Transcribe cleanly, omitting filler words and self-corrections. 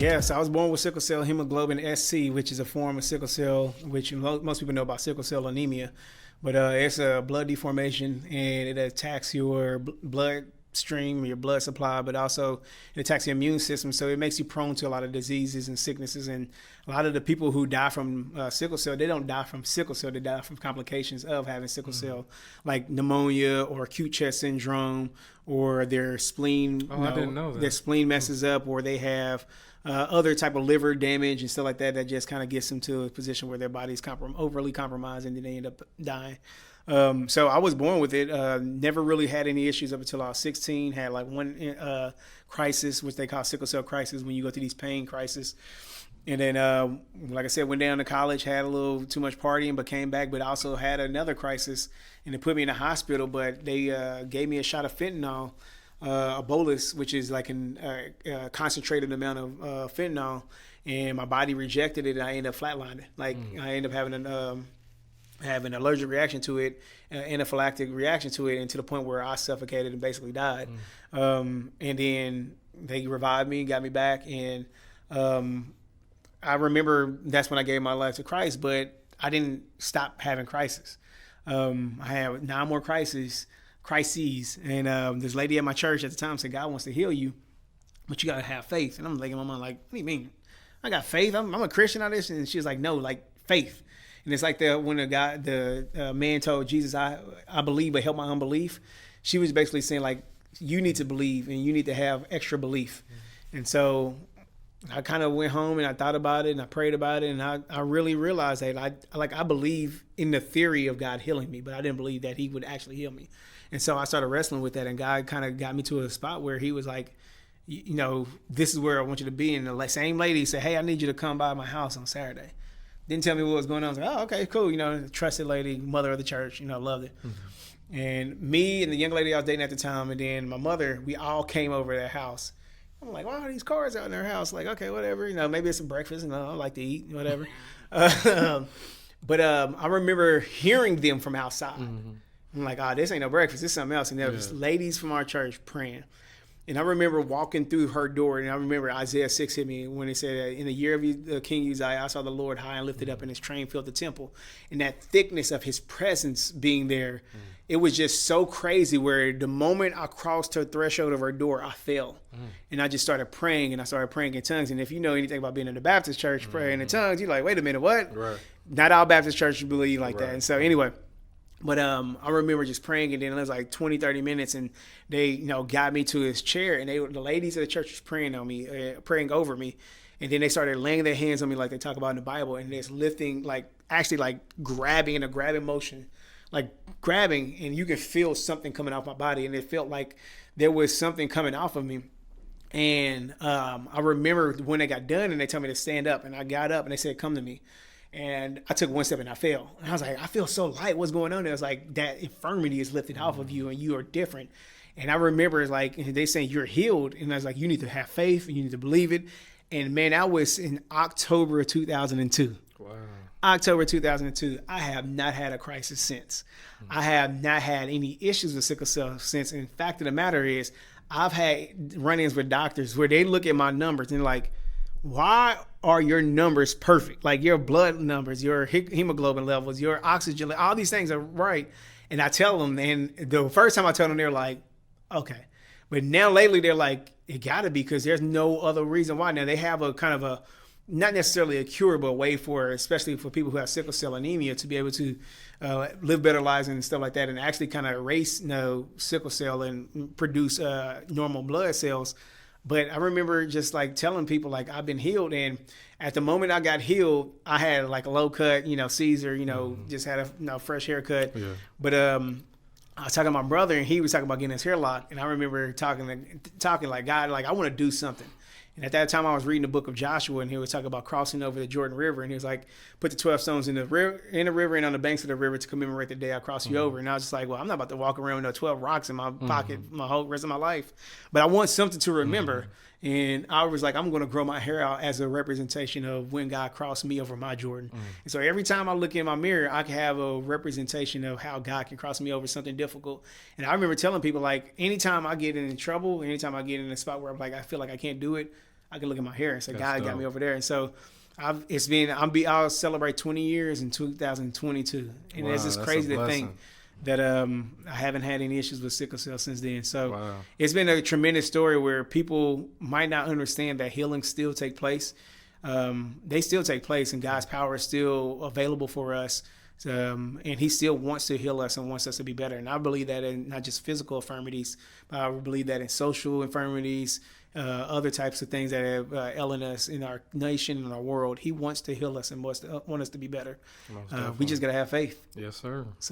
Yeah, so I was born with Sickle Cell Hemoglobin SC, which is a form of sickle cell, which most people know about sickle cell anemia. But it's a blood deformation, and it attacks your blood stream, your blood supply, but also it attacks your immune system. So it makes you prone to a lot of diseases and sicknesses. And a lot of the people who die from sickle cell, they don't die from sickle cell, they die from complications of having sickle cell, like pneumonia or acute chest syndrome, or their spleen, I didn't know that. Their spleen messes up, or they have other type of liver damage and stuff like that just kind of gets them to a position where their body's overly compromised, and then they end up dying. So I was born with it, never really had any issues up until I was 16, had like one crisis, which they call sickle cell crisis, when you go through these pain crises. And then, like I said, went down to college, had a little too much partying, but came back, but also had another crisis, and they put me in the hospital, but they gave me a shot of fentanyl, a bolus, which is like a concentrated amount of fentanyl, and my body rejected it, and I ended up flatlining. Like I ended up having an allergic reaction to it, anaphylactic reaction to it, and to the point where I suffocated and basically died. And then they revived me, got me back, and I remember that's when I gave my life to Christ, but I didn't stop having crises. I had 9 more crises, and this lady at my church at the time said, God wants to heal you, but you got to have faith. And I'm thinking in my mind, like, what do you mean? I got faith? I'm a Christian on this? And she was like, no, like faith. And it's like when the man told Jesus, I believe, but help my unbelief. She was basically saying, like, you need to believe and you need to have extra belief. And so I kind of went home and I thought about it and I prayed about it, and I really realized that I believe in the theory of God healing me, but I didn't believe that he would actually heal me. And so I started wrestling with that, and God kind of got me to a spot where he was like, you know, this is where I want you to be. And the same lady said, hey, I need you to come by my house on Saturday. Didn't tell me what was going on. I was like, oh, okay, cool. You know, trusted lady, mother of the church, you know, loved it. And me and the young lady I was dating at the time, and then my mother, we all came over to their house. I'm like, wow, these cars out in their house. Like, okay, whatever. You know, maybe it's some breakfast. And I like to eat, whatever. But I remember hearing them from outside. I'm like, this ain't no breakfast. This is something else. And there was ladies from our church praying. And I remember walking through her door, and I remember Isaiah 6 hit me when it said, in the year of King Uzziah, I saw the Lord high and lifted up, and his train filled the temple. And that thickness of his presence being there, it was just so crazy, where the moment I crossed her threshold of her door, I fell. And I just started praying, and I started praying in tongues. And if you know anything about being in the Baptist church, praying in tongues, you're like, wait a minute, what? Right. Not all Baptist churches believe like that. And so anyway, but I remember just praying, and then it was like 20, 30 minutes, and they, you know, got me to his chair, and the ladies of the church was praying on me, praying over me. And then they started laying their hands on me like they talk about in the Bible, and just lifting, like actually like grabbing in a grabbing motion, like grabbing, and you can feel something coming off my body. And it felt like there was something coming off of me. And I remember when they got done and they told me to stand up, and I got up and they said, come to me. And I took one step and I fell. And I was like, I feel so light. What's going on? It was like that infirmity is lifted off of you, and you are different. And I remember, like, they saying you're healed. And I was like, you need to have faith and you need to believe it. And man, I was in October of 2002. Wow. October 2002. I have not had a crisis since. I have not had any issues with sickle cell since. And the fact of the matter is, I've had run-ins with doctors where they look at my numbers and like, why are your numbers perfect? Like your blood numbers, your hemoglobin levels, your oxygen, all these things are right. And I tell them, and the first time I told them, they're like, okay. But now lately they're like, it gotta be, because there's no other reason why. Now they have a kind of not necessarily a curable way for, especially for people who have sickle cell anemia, to be able to live better lives and stuff like that, and actually kind of erase sickle cell and produce normal blood cells. But I remember just like telling people, like, I've been healed. And at the moment I got healed, I had like a low cut, Caesar, just had a fresh haircut. Yeah. But I was talking to my brother, and he was talking about getting his hair locked. And I remember talking like, God, like, I want to do something. And at that time I was reading the book of Joshua, and he was talking about crossing over the Jordan River. And he was like, put the 12 stones in the river and on the banks of the river to commemorate the day I crossed you over. And I was just like, well, I'm not about to walk around with 12 rocks in my pocket my whole rest of my life. But I want something to remember. And I was like, I'm going to grow my hair out as a representation of when God crossed me over my Jordan. And so every time I look in my mirror, I can have a representation of how God can cross me over something difficult. And I remember telling people, like, anytime I get in trouble, anytime I get in a spot where I'm like, I feel like I can't do it, I can look at my hair and say, That's God dope. got me over there. And so I'll celebrate 20 years in 2022. And it's just crazy to think that I haven't had any issues with sickle cell since then. So it's been a tremendous story where people might not understand that healing still take place. They still take place, and God's power is still available for us. And he still wants to heal us and wants us to be better. And I believe that in not just physical infirmities, but I believe that in social infirmities, other types of things that have ailing us in our nation and our world. He wants to heal us and want us to be better. We just got to have faith. Yes, sir. So